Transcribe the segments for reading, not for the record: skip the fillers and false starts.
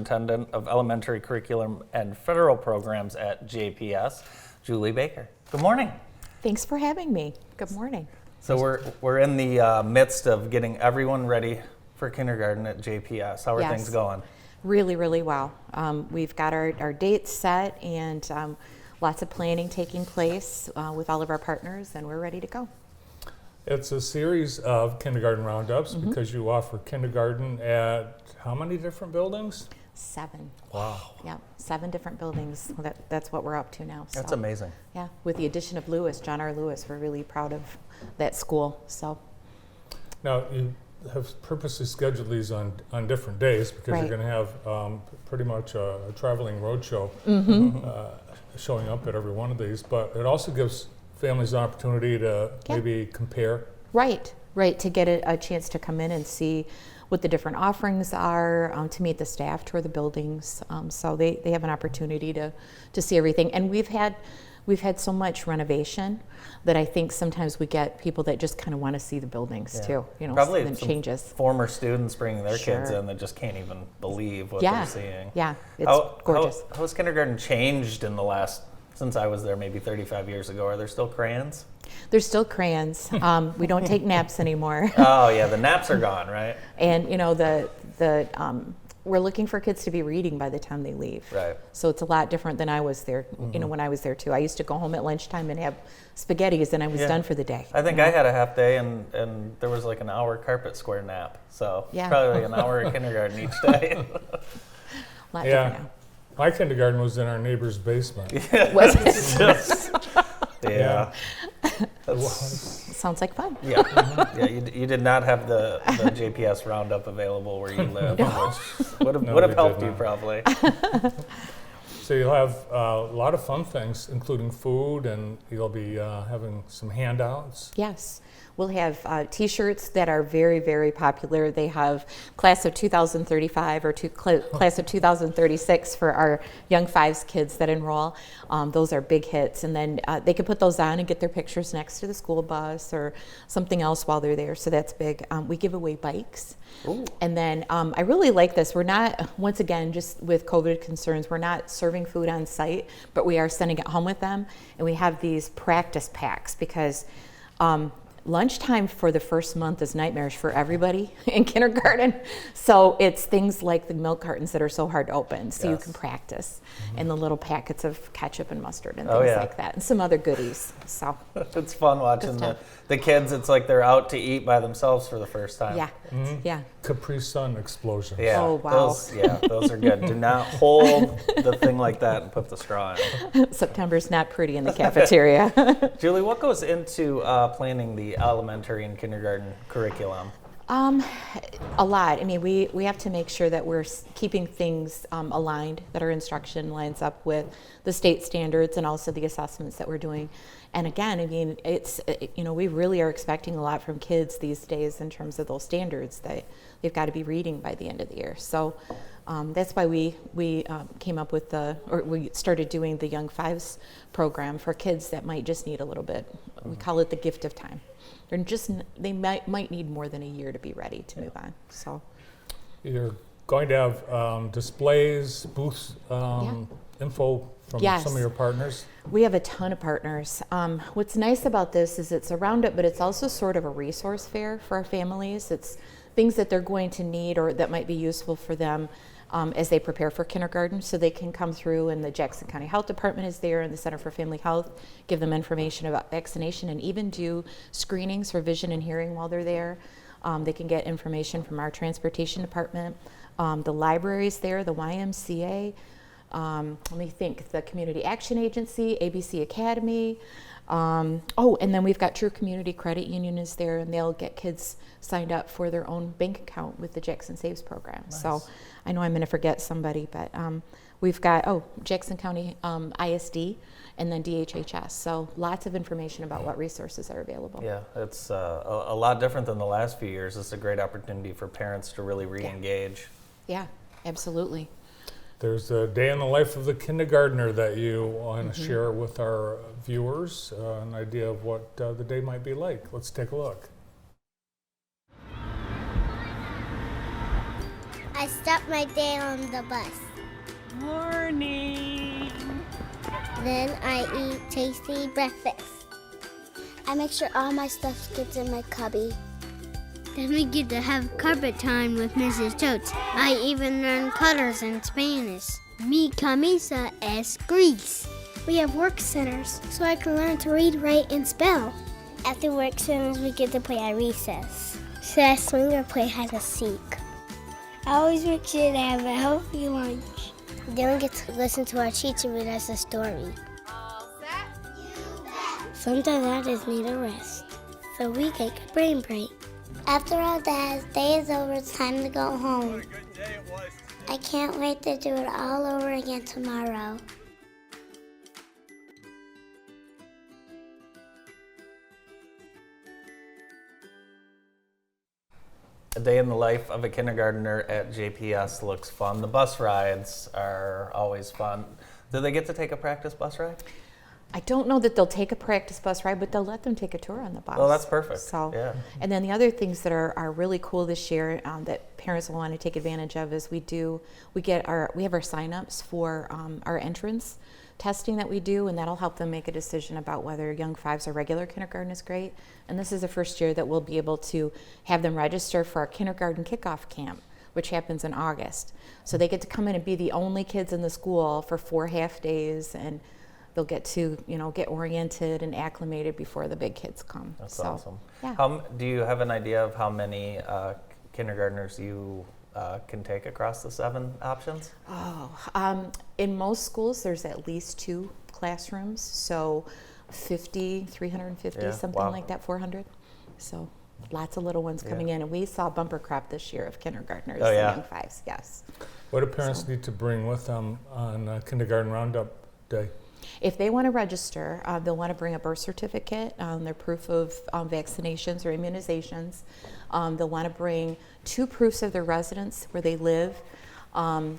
Superintendent of Elementary Curriculum and Federal Programs at JPS, Julie Baker. Good morning. Thanks for having me. Good morning. So we're in the midst of getting everyone ready for kindergarten at JPS. How are things going? Really, really well. We've got our dates set and lots of planning taking place with all of our partners, and we're ready to go. It's a series of kindergarten roundups because you offer kindergarten at how many different buildings? 7. Wow. Yeah, 7 different buildings. That's what we're up to now. That's amazing. Yeah, with the addition of Lewis, John R. Lewis, we're really proud of that school. So Now, you have purposely scheduled these on different days because you're going to have pretty much a traveling roadshow showing up at every one of these, but it also gives families an opportunity to maybe compare. Right, to get a chance to come in and see what the different offerings are, to meet the staff, tour the buildings, so they have an opportunity to see everything. And we've had so much renovation that I think sometimes we get people that just kind of want to see the buildings too. Probably some some changes. Former students bringing their kids in that just can't even believe what they're seeing. Yeah, it's gorgeous. How has kindergarten changed in the last, since I was there maybe 35 years ago? Are there still crayons? There's still crayons. We don't take naps anymore. Oh yeah, the naps are gone, right? And we're looking for kids to be reading by the time they leave. Right. So it's a lot different than I was there. When I was there too. I used to go home at lunchtime and have spaghettis, and I was done for the day. I think I had a half day, and there was like an hour carpet square nap. So probably like an hour of kindergarten each day. A lot different now. My kindergarten was in our neighbor's basement. Was it? Yeah. Sounds like fun. Yeah. You did not have the JPS Roundup available where you live, which would have helped you probably. So you'll have a lot of fun things, including food, and you'll be having some handouts. Yes. We'll have T-shirts that are very, very popular. They have class of 2035 or class of 2036 for our Young Fives kids that enroll. Those are big hits. And then they can put those on and get their pictures next to the school bus or something else while they're there. So that's big. We give away bikes. Ooh. And then I really like this. We're not, once again, just with COVID concerns, we're not serving food on site, but we are sending it home with them. And we have these practice packs because lunchtime for the first month is nightmarish for everybody in kindergarten. So it's things like the milk cartons that are so hard to open. So you can practice in the little packets of ketchup and mustard and things like that, and some other goodies. So it's fun watching the kids. It's like they're out to eat by themselves for the first time. Yeah, yeah. Capri Sun explosions. Yeah. Oh, wow. Those are good. Do not hold the thing like that and put the straw in. September's not pretty in the cafeteria. Julie, what goes into planning the elementary and kindergarten curriculum? A lot. I mean, we have to make sure that we're keeping things aligned, that our instruction lines up with the state standards and also the assessments that we're doing. And again, I mean, it's, we really are expecting a lot from kids these days in terms of those standards that they've got to be reading by the end of the year. So that's why we came up with we started doing the Young Fives program for kids that might just need a little bit. We call it the gift of time. They might need more than a year to be ready to move on. So you're going to have displays, booths, info from some of your partners? We have a ton of partners. What's nice about this is it's a roundup, but it's also sort of a resource fair for our families. It's things that they're going to need or that might be useful for them as they prepare for kindergarten, so they can come through, and the Jackson County Health Department is there and the Center for Family Health, give them information about vaccination and even do screenings for vision and hearing while they're there. They can get information from our transportation department. The library's there, the YMCA, let me think, the Community Action Agency, ABC Academy. And then we've got True Community Credit Union is there, and they'll get kids signed up for their own bank account with the Jackson Saves program. Nice. So I know I'm going to forget somebody, but we've got, Jackson County ISD and then DHHS. So lots of information about what resources are available. Yeah, it's a lot different than the last few years. It's a great opportunity for parents to really re-engage. Yeah, absolutely. There's a day in the life of the kindergartner that you want to share with our viewers, an idea of what the day might be like. Let's take a look. I I stop my day on the bus. Morning. Then I eat tasty breakfast. I make sure all my stuff gets in my cubby. Then we get to have carpet time with Mrs. Totes. I even learn colors in Spanish. Mi camisa es gris. We have work centers, so I can learn to read, write, and spell. After work centers, we get to play at recess. So I swing or play hide and seek. I always make sure to have a healthy lunch. Then we get to listen to our teacher read us a story. Sometimes I just need a rest, so we take a brain break. After all that, day is over, it's time to go home. I can't wait to do it all over again tomorrow. A day in the life of a kindergartner at JPS looks fun. The bus rides are always fun. Do they get to take a practice bus ride? I don't know that they'll take a practice bus ride, but they'll let them take a tour on the bus. Oh, that's perfect. So, yeah. And then the other things that are really cool this year that parents will want to take advantage of is we have our sign-ups for our entrance testing that we do, and that'll help them make a decision about whether young fives or regular kindergarten is great. And this is the first year that we'll be able to have them register for our kindergarten kickoff camp, which happens in August. So they get to come in and be the only kids in the school for 4 half days, and they'll get to, get oriented and acclimated before the big kids come. That's awesome. Yeah. Do you have an idea of how many kindergartners you can take across the 7 options? In most schools, there's at least 2 classrooms, so 50, 350, something wow. like that, 400. So lots of little ones coming in, and we saw a bumper crop this year of kindergartners and young fives, yes. What do parents need to bring with them on kindergarten roundup day? If they want to register, they'll want to bring a birth certificate, their proof of vaccinations or immunizations. They'll want to bring 2 proofs of their residence where they live,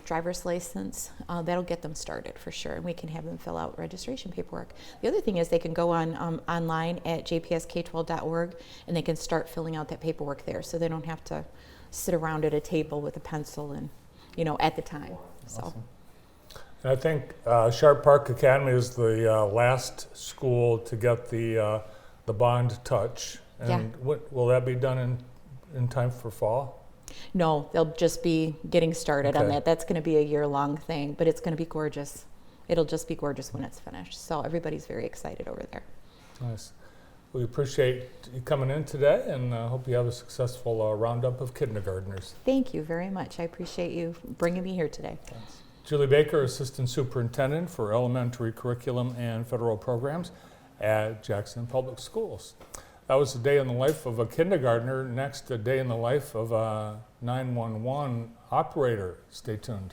driver's license. That'll get them started for sure, and we can have them fill out registration paperwork. The other thing is they can go on online at jpsk12.org, and they can start filling out that paperwork there, so they don't have to sit around at a table with a pencil and, at the time. Awesome. So. And I think Sharp Park Academy is the last school to get the bond touch. And will that be done in time for fall? No, they'll just be getting started on Okay. that. That's going to be a year-long thing, but it's going to be gorgeous. It'll just be gorgeous when it's finished. So everybody's very excited over there. Nice. We appreciate you coming in today, and hope you have a successful roundup of kindergartners. Thank you very much. I appreciate you bringing me here today. Thanks. Julie Baker, Assistant Superintendent for Elementary Curriculum and Federal Programs at Jackson Public Schools. That was a day in the life of a kindergartner. Next, a day in the life of a 911 operator. Stay tuned.